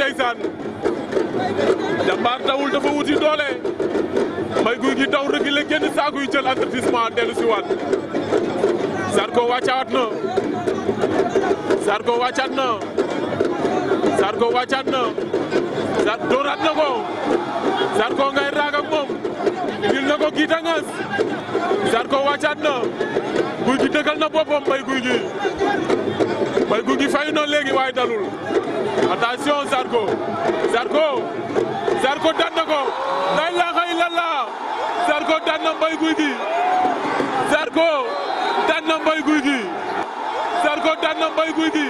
ndeysaan Jambar dawul dafa wuti doole Mbaye Gouy Gui daw reculer génn saako yi jël avertissement dellu si waat Zarko wàccaat na Zarko wàccaat na Zarko wàccaat na dooraat na ko Zarko ngay raag ak moom indil na ko giita ngas Zarko wàccaat na Gouy Gui dëggal na boppam Mbaye Gouy Gui Mbaye Gouy Gui fayu na léegi waaye dalul attention Zarko daan na ko la ilaha illallah Zarko daan na Mbaye Gouy Gui Zarko daan na Mbaye Gouy Gui Zarko daan na Mbaye Gouy Gui